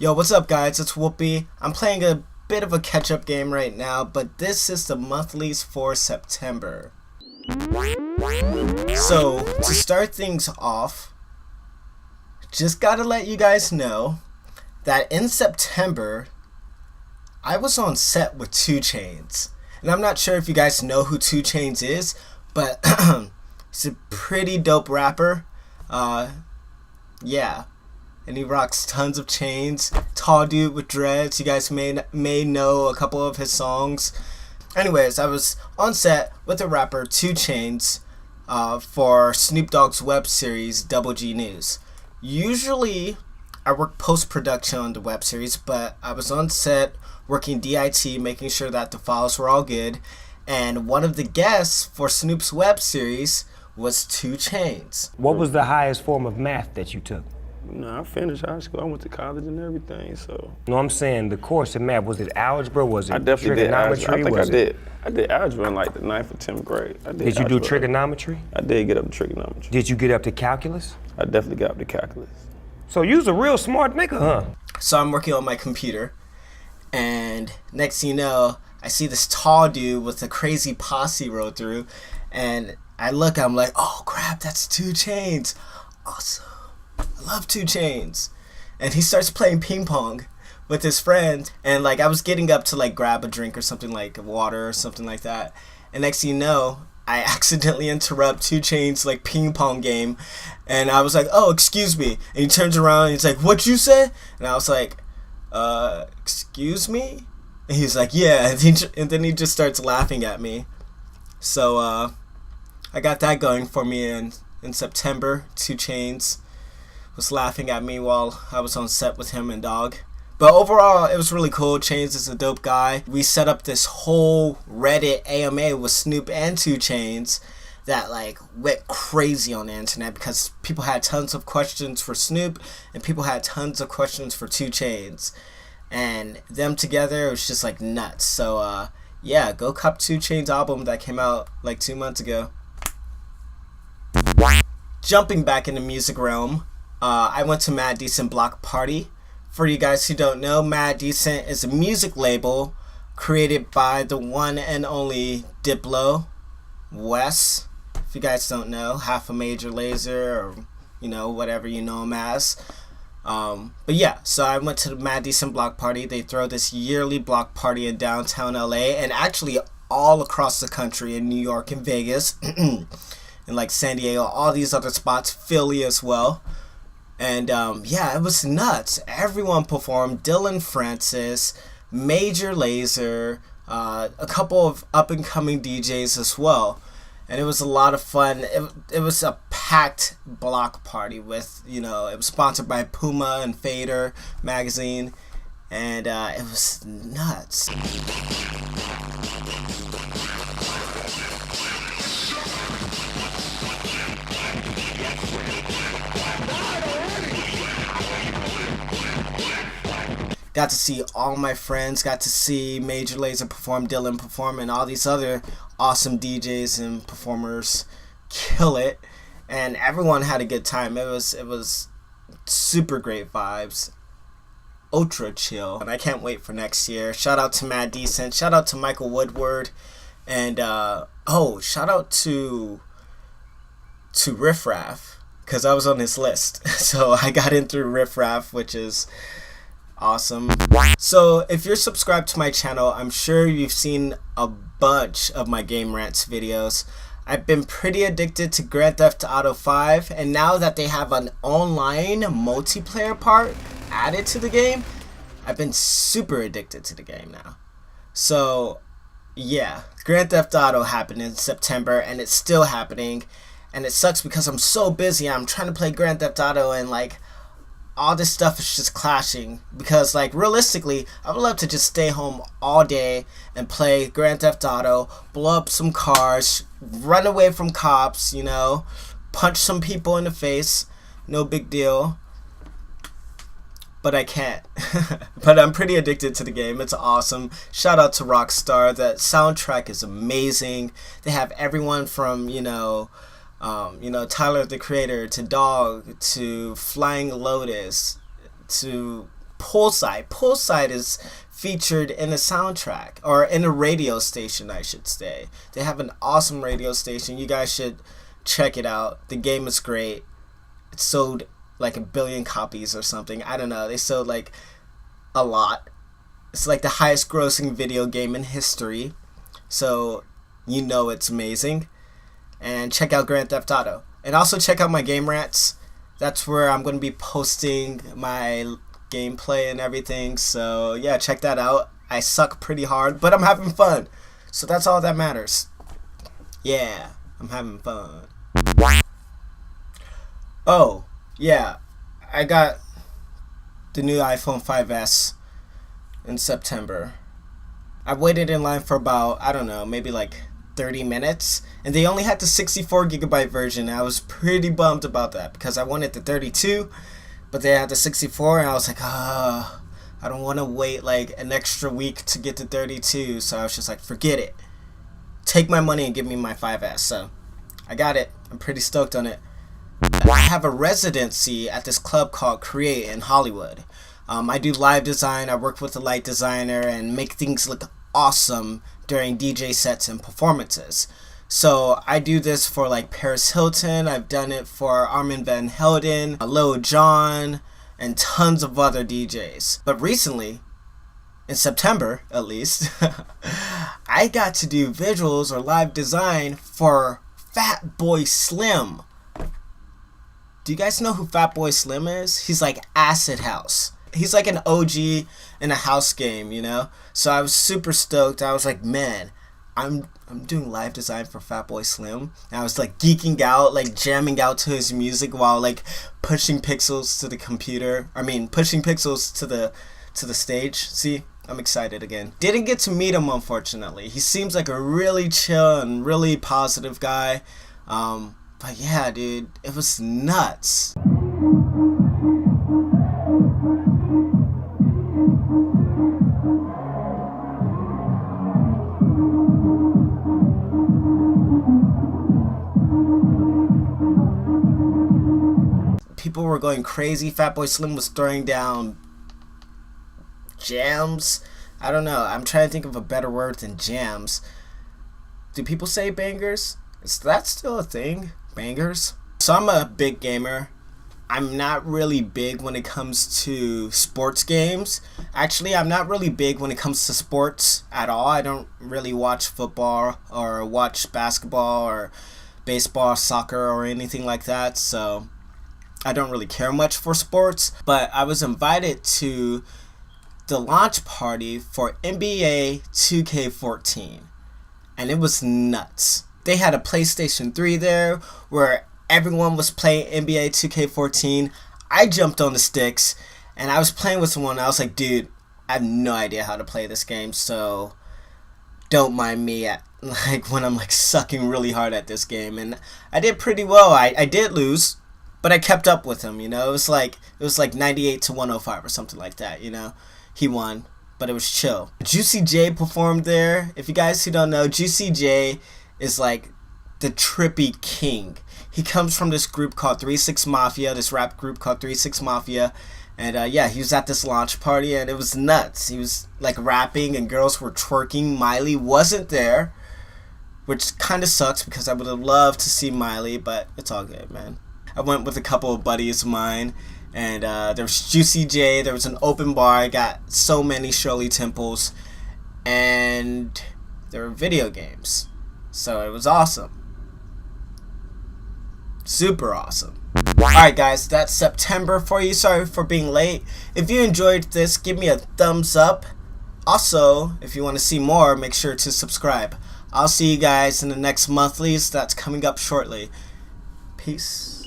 Yo, what's up guys? It's Whoopi. I'm playing a bit of a catch-up game right now, but this is the monthlies for September. So, to start things off, just gotta let you guys know that in September, I was on set with 2 Chainz. And I'm not sure if you guys know who 2 Chainz is, but he's a pretty dope rapper. Yeah. And he rocks tons of chains. Tall dude with dreads. You guys may know a couple of his songs. Anyways, I was on set with the rapper 2 Chainz for Snoop Dogg's web series Double G News. Usually, I work post-production on the web series, but I was on set working DIT, making sure that the files were all good. And one of the guests for Snoop's web series was 2 Chainz. What was the highest form of math that you took? No, I finished high school. I went to college and everything, so. No, I'm saying the course in math. Was it algebra? Was it I definitely did trigonometry? algebra. I think I did. I did algebra in like the 9th or 10th grade. Did you do trigonometry? I did get up to trigonometry. Did you get up to calculus? I definitely got up to calculus. So you was a real smart nigga, huh? So I'm working on my computer, and next thing you know, I see this tall dude with a crazy posse roll through, and I'm like, oh crap, that's 2 Chainz. Awesome. I love 2 Chainz. And he starts playing ping pong with his friend, and like I was getting up to like grab a drink or something, like water or something like that, and next thing you know, I accidentally interrupt 2 Chainz like ping pong game, and I was like, oh, excuse me, and he turns around and he's like, what you say? And I was like, excuse me? And he's like, yeah, and then he just starts laughing at me. So I got that going for me in September. 2 Chainz was laughing at me while I was on set with him and Dog. But overall, it was really cool. Chainz is a dope guy. We set up this whole Reddit AMA with Snoop and 2 Chainz that like went crazy on the internet because people had tons of questions for Snoop and people had tons of questions for 2 Chainz. And them together, it was just like nuts. So yeah, go cop 2 Chainz album that came out like 2 months ago. Jumping back in the music realm, I went to Mad Decent Block Party. For you guys who don't know, Mad Decent is a music label created by the one and only Diplo, Wes. If you guys don't know, half a Major Lazer, or you know, whatever you know him as. But yeah, so I went to the Mad Decent Block Party. They throw this yearly block party in downtown LA, and actually all across the country, in New York and Vegas, and like San Diego, all these other spots, Philly as well. And yeah, it was nuts. Everyone performed. Dylan Francis, Major Lazer, a couple of up-and-coming DJs as well. And it was a lot of fun. It was a packed block party with, you know, it was sponsored by Puma and Fader magazine. And it was nuts. Got to see all my friends, got to see Major Lazer perform, Dylan perform, and all these other awesome DJs and performers kill it. And everyone had a good time. It was super great vibes. Ultra chill. And I can't wait for next year. Shout out to Mad Decent. Shout out to Michael Woodward. And oh, shout out to Riff Raff, because I was on his list. So I got in through Riff Raff, which is awesome. So if you're subscribed to my channel, I'm sure you've seen a bunch of my Game Rants videos. I've been pretty addicted to Grand Theft Auto 5, and now that they have an online multiplayer part added to the game, I've been super addicted to the game now. So yeah, Grand Theft Auto happened in September, and it's still happening, and it sucks because I'm so busy. I'm trying to play Grand Theft Auto, and like all this stuff is just clashing, because like realistically, I would love to just stay home all day and play Grand Theft Auto, blow up some cars, run away from cops, you know, punch some people in the face, no big deal. But I can't. But I'm pretty addicted to the game. It's awesome. Shout out to Rockstar. The soundtrack is amazing. They have everyone from, Tyler the Creator to Dog to Flying Lotus to Poolside. Poolside is featured in a soundtrack, or in a radio station, I should say. They have an awesome radio station. You guys should check it out. The game is great. It sold like 1 billion copies or something. I don't know. They sold like a lot. It's like the highest grossing video game in history. So you know it's amazing. And check out Grand Theft Auto. And also check out my game rants. That's where I'm going to be posting my gameplay and everything. So yeah, check that out. I suck pretty hard, but I'm having fun. So that's all that matters. Yeah, I'm having fun. Oh, yeah. I got the new iPhone 5S in September. I waited in line for about, I don't know, maybe like 30 minutes, and they only had the 64GB version. I was pretty bummed about that because I wanted the 32, but they had the 64, and I was like, I don't want to wait like an extra week to get the 32, so I was just like, forget it. Take my money and give me my 5S. So I got it. I'm pretty stoked on it. I have a residency at this club called Create in Hollywood. I do live design. I work with a light designer and make things look awesome during DJ sets and performances. So I do this for like Paris Hilton. I've done it for Armin van Helden, Lil Jon, and tons of other DJs. But recently, in September at least, I got to do visuals or live design for Fatboy Slim. Do you guys know who Fatboy Slim is? He's like Acid House. He's like an OG in a house game, you know? So I was super stoked. I was like, man, I'm doing live design for Fatboy Slim. And I was like geeking out, like jamming out to his music while like pushing pixels to the computer. Pushing pixels to the stage. See, I'm excited again. Didn't get to meet him, unfortunately. He seems like a really chill and really positive guy. But yeah, dude, it was nuts. People were going crazy. Fatboy Slim was throwing down jams. I don't know. I'm trying to think of a better word than jams. Do people say bangers? Is that still a thing? Bangers? So I'm a big gamer. I'm not really big when it comes to sports games. Actually, I'm not really big when it comes to sports at all. I don't really watch football or watch basketball or baseball, soccer, or anything like that. So I don't really care much for sports. But I was invited to the launch party for NBA 2K14. And it was nuts. They had a PlayStation 3 there where everyone was playing NBA 2K14. I jumped on the sticks and I was playing with someone. I was like, dude, I have no idea how to play this game, so don't mind me at like when I'm like sucking really hard at this game. And I did pretty well. I did lose, but I kept up with him, you know. It was like 98 to 105 or something like that, you know. He won, but it was chill. Juicy J performed there. If you guys who don't know, Juicy J is like the trippy king. He comes from this group called 3-6 Mafia, this rap group called 3-6 Mafia. And yeah, he was at this launch party and it was nuts. He was like rapping and girls were twerking. Miley wasn't there, which kind of sucks because I would have loved to see Miley, but it's all good, man. I went with a couple of buddies of mine, and there was Juicy J, there was an open bar. I got so many Shirley Temples, and there were video games. So it was awesome. Super awesome. Alright guys, that's September for you. Sorry for being late. If you enjoyed this, give me a thumbs up. Also, if you want to see more, make sure to subscribe. I'll see you guys in the next monthlies that's coming up shortly. Peace.